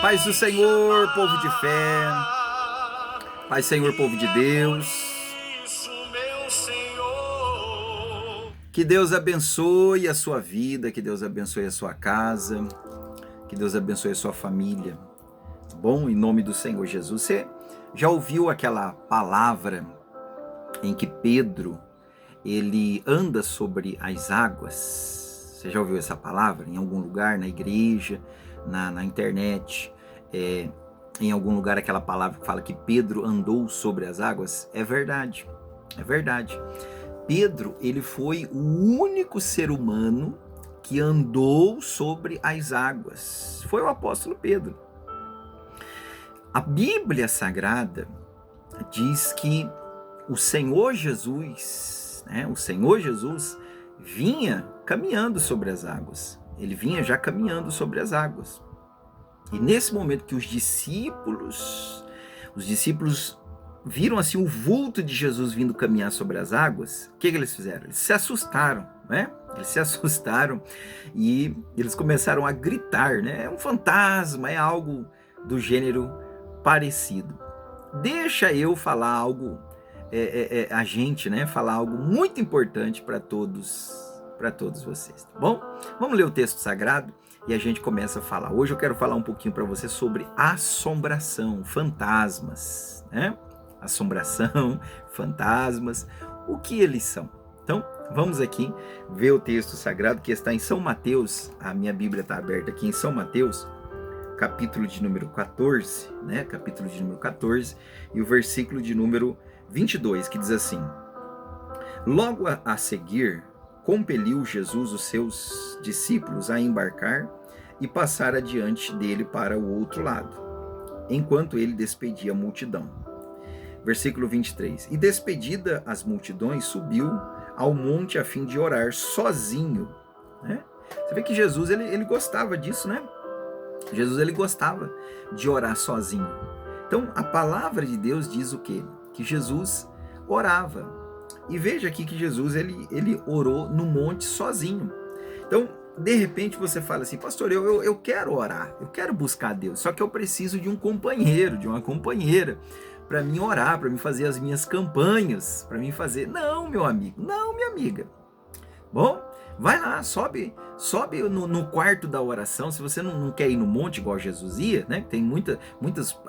Paz do Senhor, povo de fé. Paz, Senhor, povo de Deus. Que Deus abençoe a sua vida, que Deus abençoe a sua casa, que Deus abençoe a sua família. Bom, em nome do Senhor Jesus. Você já ouviu aquela palavra em que Pedro, ele anda sobre as águas? Você já ouviu essa palavra em algum lugar, na igreja, na internet? Em algum lugar aquela palavra que fala que Pedro andou sobre as águas? É verdade, é verdade. Pedro, ele foi o único ser humano que andou sobre as águas. Foi o apóstolo Pedro. A Bíblia Sagrada diz que o Senhor Jesus, o Senhor Jesus vinha caminhando sobre as águas. Ele vinha já caminhando sobre as águas. E nesse momento que os discípulos viram assim o vulto de Jesus vindo caminhar sobre as águas, o que eles fizeram? Eles se assustaram, né? Eles se assustaram e eles começaram a gritar, né? É um fantasma, é algo do gênero parecido. Deixa eu falar algo, a gente, né? Falar algo muito importante para todos vocês, tá bom? Vamos ler o texto sagrado e a gente começa a falar. Hoje eu quero falar um pouquinho para você sobre assombração, fantasmas, né? Assombração, fantasmas, o que eles são? Então, vamos aqui ver o texto sagrado que está em São Mateus. A minha Bíblia está aberta aqui em São Mateus, capítulo de número 14, né? Capítulo de número 14 e o versículo de número 22, que diz assim: Logo a seguir, compeliu Jesus os seus discípulos a embarcar e passar adiante dele para o outro lado, enquanto ele despedia a multidão. Versículo 23. E despedida as multidões, subiu ao monte a fim de orar sozinho, né? Você vê que Jesus, ele gostava disso, né? Jesus, ele gostava de orar sozinho. Então, a palavra de Deus diz o quê? Que Jesus orava. E veja aqui que Jesus, ele orou no monte sozinho. Então, de repente você fala assim: pastor, eu quero orar, eu quero buscar Deus, só que eu preciso de um companheiro, de uma companheira, para mim orar, para mim fazer as minhas campanhas, para mim fazer... Não, meu amigo, não, minha amiga. Bom, vai lá, sobe no quarto da oração. Se você não quer ir no monte igual Jesus ia, né? Tem muitos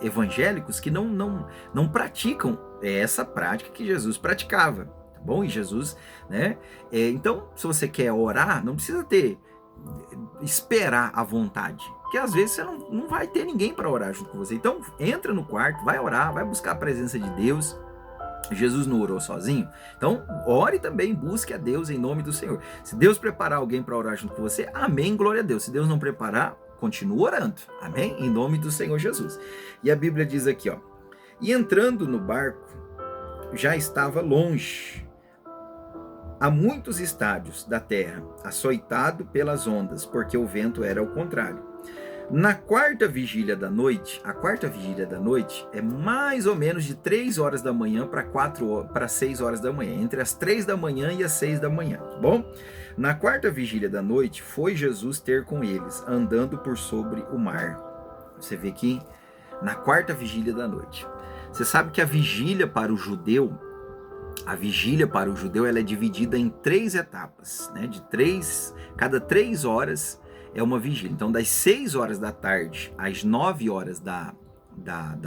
evangélicos que não praticam essa prática que Jesus praticava, tá bom? E Jesus, né? Então, se você quer orar, não precisa esperar à vontade, porque às vezes você não vai ter ninguém para orar junto com você. Então, entra no quarto, vai orar, vai buscar a presença de Deus. Jesus não orou sozinho? Então, ore também, busque a Deus em nome do Senhor. Se Deus preparar alguém para orar junto com você, amém, glória a Deus. Se Deus não preparar, continue orando, amém? Em nome do Senhor Jesus. E a Bíblia diz aqui, ó: E entrando no barco, já estava longe, a muitos estádios da terra, açoitado pelas ondas, porque o vento era ao contrário. Na quarta vigília da noite, a quarta vigília da noite é mais ou menos de 3 horas da manhã para 6 horas da manhã, entre as 3 da manhã e as 6 da manhã, tá bom? Na quarta vigília da noite, foi Jesus ter com eles, andando por sobre o mar. Você vê aqui, na quarta vigília da noite. Você sabe que a vigília para o judeu, ela é dividida em 3 etapas, né? Cada 3 horas é uma vigília. Então, das 6 horas da tarde às 9 horas da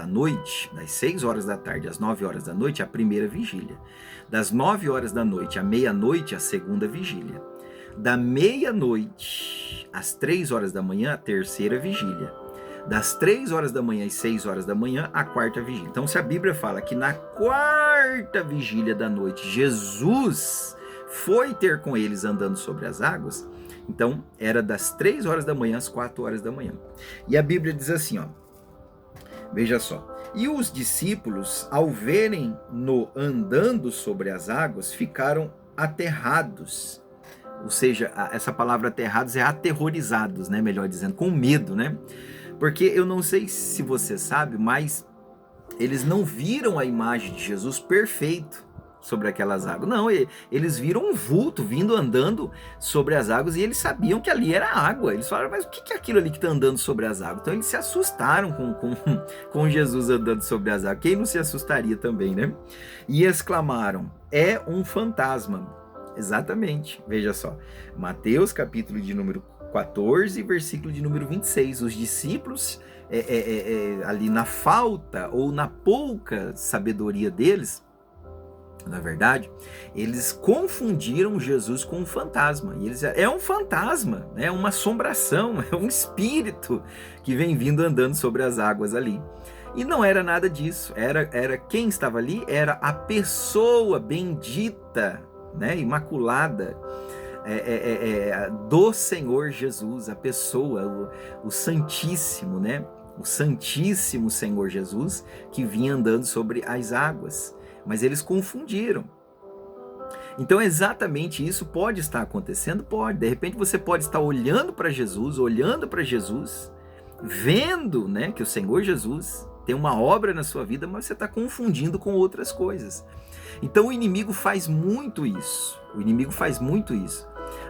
noite, das 6 horas da tarde às 9 horas da noite, a primeira vigília. Das 9 horas da noite à meia-noite, a segunda vigília. Da meia-noite às 3 horas da manhã, a terceira vigília. Das 3 horas da manhã às 6 horas da manhã, a quarta vigília. Então, se a Bíblia fala que na quarta vigília da noite, Jesus foi ter com eles andando sobre as águas, então era das 3 horas da manhã às 4 horas da manhã. E a Bíblia diz assim, ó, veja só: E os discípulos, ao verem-no andando sobre as águas, ficaram aterrados. Ou seja, essa palavra aterrados é aterrorizados, né? Melhor dizendo, com medo, né? Porque eu não sei se você sabe, mas eles não viram a imagem de Jesus perfeito sobre aquelas águas. Não, eles viram um vulto vindo andando sobre as águas e eles sabiam que ali era água. Eles falaram, mas o que é aquilo ali que está andando sobre as águas? Então eles se assustaram com Jesus andando sobre as águas. Quem não se assustaria também, né? E exclamaram, é um fantasma. Exatamente, veja só. Mateus capítulo de número 14, versículo de número 26. Os discípulos, ali na falta ou na pouca sabedoria deles, na verdade, eles confundiram Jesus com um fantasma. E eles é um fantasma, é uma assombração, é um espírito que vem vindo andando sobre as águas ali. E não era nada disso. Era quem estava ali era a pessoa bendita, né, imaculada, do Senhor Jesus, a pessoa, o Santíssimo, né? O Santíssimo Senhor Jesus que vinha andando sobre as águas. Mas eles confundiram. Então exatamente isso pode estar acontecendo? Pode. De repente você pode estar olhando para Jesus, vendo, né, que o Senhor Jesus tem uma obra na sua vida, mas você está confundindo com outras coisas. Então o inimigo faz muito isso.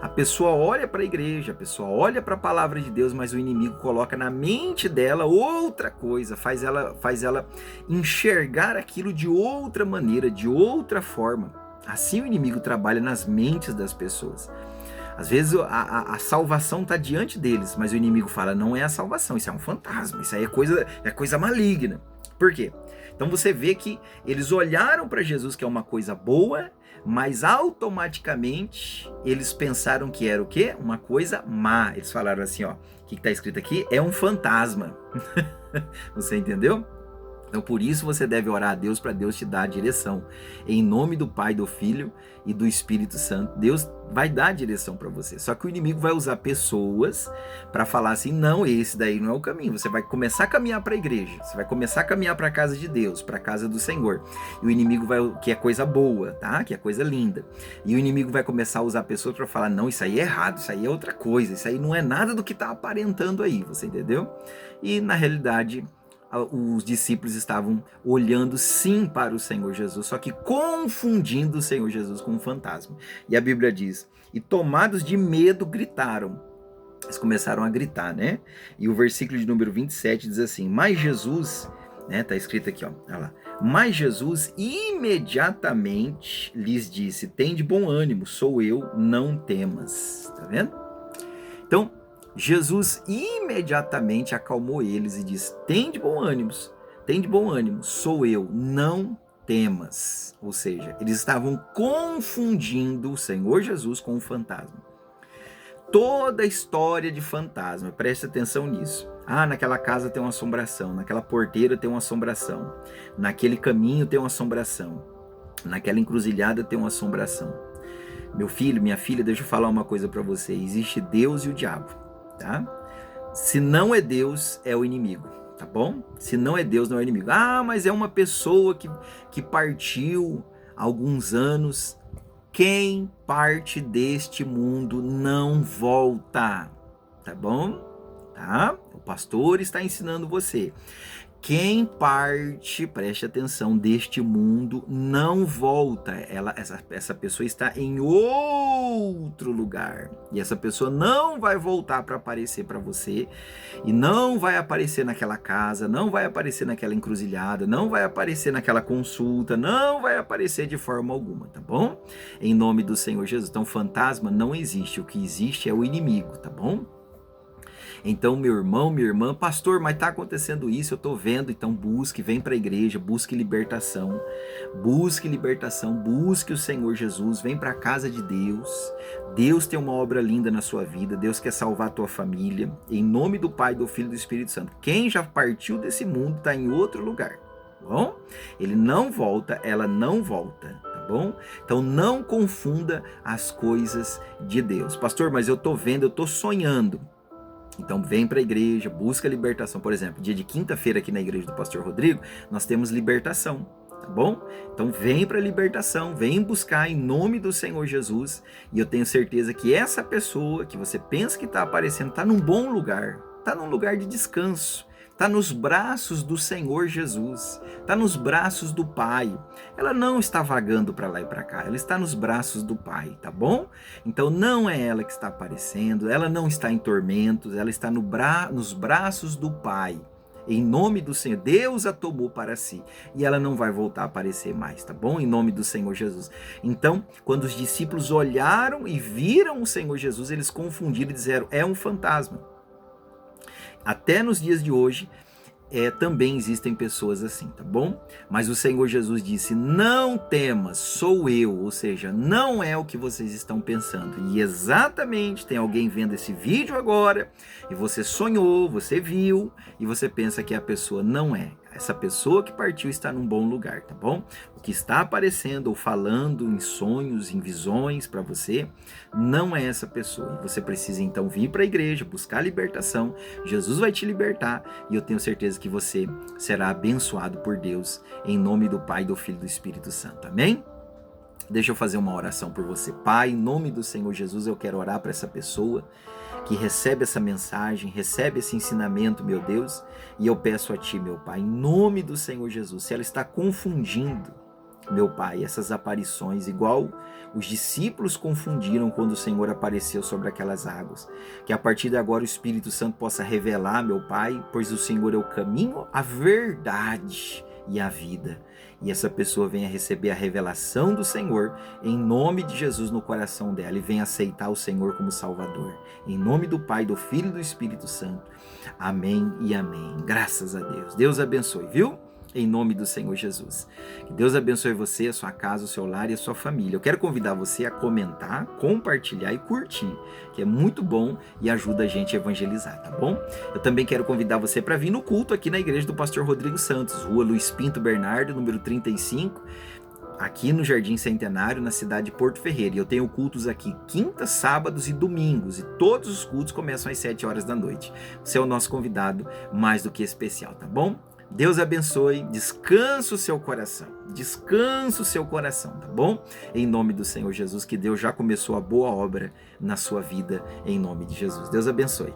A pessoa olha para a igreja, a pessoa olha para a palavra de Deus, mas o inimigo coloca na mente dela outra coisa, faz ela enxergar aquilo de outra maneira, de outra forma. Assim o inimigo trabalha nas mentes das pessoas. Às vezes a salvação está diante deles, mas o inimigo fala, não é a salvação, isso é um fantasma, isso aí é coisa maligna. Por quê? Então você vê que eles olharam para Jesus, que é uma coisa boa, mas automaticamente eles pensaram que era o quê? Uma coisa má. Eles falaram assim, ó, o que está escrito aqui? É um fantasma. Você entendeu? Então por isso você deve orar a Deus para Deus te dar a direção. Em nome do Pai, do Filho e do Espírito Santo, Deus vai dar a direção para você. Só que o inimigo vai usar pessoas para falar assim, não, esse daí não é o caminho. Você vai começar a caminhar para a igreja, você vai começar a caminhar para a casa de Deus, para a casa do Senhor. E o inimigo vai, que é coisa boa, tá? Que é coisa linda. E o inimigo vai começar a usar pessoas para falar, não, isso aí é errado, isso aí é outra coisa, isso aí não é nada do que está aparentando aí, você entendeu? E na realidade os discípulos estavam olhando sim para o Senhor Jesus, só que confundindo o Senhor Jesus com um fantasma. E a Bíblia diz, e tomados de medo gritaram. Eles começaram a gritar, né? E o versículo de número 27 diz assim, mas Jesus, né? Tá escrito aqui, ó, olha lá. Mas Jesus imediatamente lhes disse, tende bom ânimo, sou eu, não temas. Tá vendo? Então, Jesus imediatamente acalmou eles e disse, tende bom ânimo, sou eu, não temas. Ou seja, eles estavam confundindo o Senhor Jesus com um fantasma. Toda a história de fantasma, preste atenção nisso. Ah, naquela casa tem uma assombração, naquela porteira tem uma assombração, naquele caminho tem uma assombração, naquela encruzilhada tem uma assombração. Meu filho, minha filha, deixa eu falar uma coisa para você, existe Deus e o diabo. Tá? Se não é Deus, é o inimigo, tá bom? Se não é Deus, não é o inimigo. Ah, mas é uma pessoa que partiu há alguns anos. Quem parte deste mundo não volta, tá bom? Tá? O pastor está ensinando você. Quem parte, preste atenção, deste mundo não volta. Essa pessoa está em outro lugar. E essa pessoa não vai voltar para aparecer para você. E não vai aparecer naquela casa, não vai aparecer naquela encruzilhada, não vai aparecer naquela consulta, não vai aparecer de forma alguma, tá bom? Em nome do Senhor Jesus. Então, fantasma não existe. O que existe é o inimigo, tá bom? Então, meu irmão, minha irmã, pastor, mas está acontecendo isso, eu estou vendo, então busque, vem para a igreja, busque libertação, busque o Senhor Jesus, vem para a casa de Deus. Deus tem uma obra linda na sua vida, Deus quer salvar a tua família, em nome do Pai, do Filho e do Espírito Santo. Quem já partiu desse mundo está em outro lugar, tá bom? Ele não volta, ela não volta. Bom? Então não confunda as coisas de Deus. Pastor, mas eu estou vendo, eu estou sonhando. Então vem para a igreja, busca libertação. Por exemplo, dia de quinta-feira aqui na igreja do pastor Rodrigo, nós temos libertação, tá bom? Então vem para a libertação, vem buscar em nome do Senhor Jesus, e eu tenho certeza que essa pessoa que você pensa que está aparecendo, está num bom lugar, está num lugar de descanso, está nos braços do Senhor Jesus, está nos braços do Pai. Ela não está vagando para lá e para cá, ela está nos braços do Pai, tá bom? Então não é ela que está aparecendo, ela não está em tormentos, ela está nos braços do Pai. Em nome do Senhor, Deus a tomou para si e ela não vai voltar a aparecer mais, tá bom? Em nome do Senhor Jesus. Então, quando os discípulos olharam e viram o Senhor Jesus, eles confundiram e disseram: é um fantasma. Até nos dias de hoje, também existem pessoas assim, tá bom? Mas o Senhor Jesus disse: não temas, sou eu, ou seja, não é o que vocês estão pensando. E exatamente, tem alguém vendo esse vídeo agora, e você sonhou, você viu, e você pensa que a pessoa não é. Essa pessoa que partiu está num bom lugar, tá bom? O que está aparecendo ou falando em sonhos, em visões para você, não é essa pessoa. E você precisa então vir para a igreja, buscar a libertação. Jesus vai te libertar e eu tenho certeza que você será abençoado por Deus, em nome do Pai, do Filho e do Espírito Santo. Amém? Deixa eu fazer uma oração por você. Pai, em nome do Senhor Jesus, eu quero orar para essa pessoa que recebe essa mensagem, recebe esse ensinamento, meu Deus, e eu peço a Ti, meu Pai, em nome do Senhor Jesus, se ela está confundindo, meu Pai, essas aparições, igual os discípulos confundiram quando o Senhor apareceu sobre aquelas águas, que a partir de agora o Espírito Santo possa revelar, meu Pai, pois o Senhor é o caminho, a verdade e a vida. E essa pessoa venha receber a revelação do Senhor em nome de Jesus no coração dela e venha aceitar o Senhor como Salvador. Em nome do Pai, do Filho e do Espírito Santo. Amém e amém. Graças a Deus. Deus abençoe, viu? Em nome do Senhor Jesus. Que Deus abençoe você, a sua casa, o seu lar e a sua família. Eu quero convidar você a comentar, compartilhar e curtir, que é muito bom e ajuda a gente a evangelizar, tá bom? Eu também quero convidar você para vir no culto aqui na igreja do Pastor Rodrigo Santos, Rua Luiz Pinto Bernardo, número 35, aqui no Jardim Centenário, na cidade de Porto Ferreira. E eu tenho cultos aqui quintas, sábados e domingos. E todos os cultos começam às 7 horas da noite. Você é o nosso convidado mais do que especial, tá bom? Deus abençoe, descansa o seu coração, tá bom? Em nome do Senhor Jesus, que Deus já começou a boa obra na sua vida, em nome de Jesus. Deus abençoe.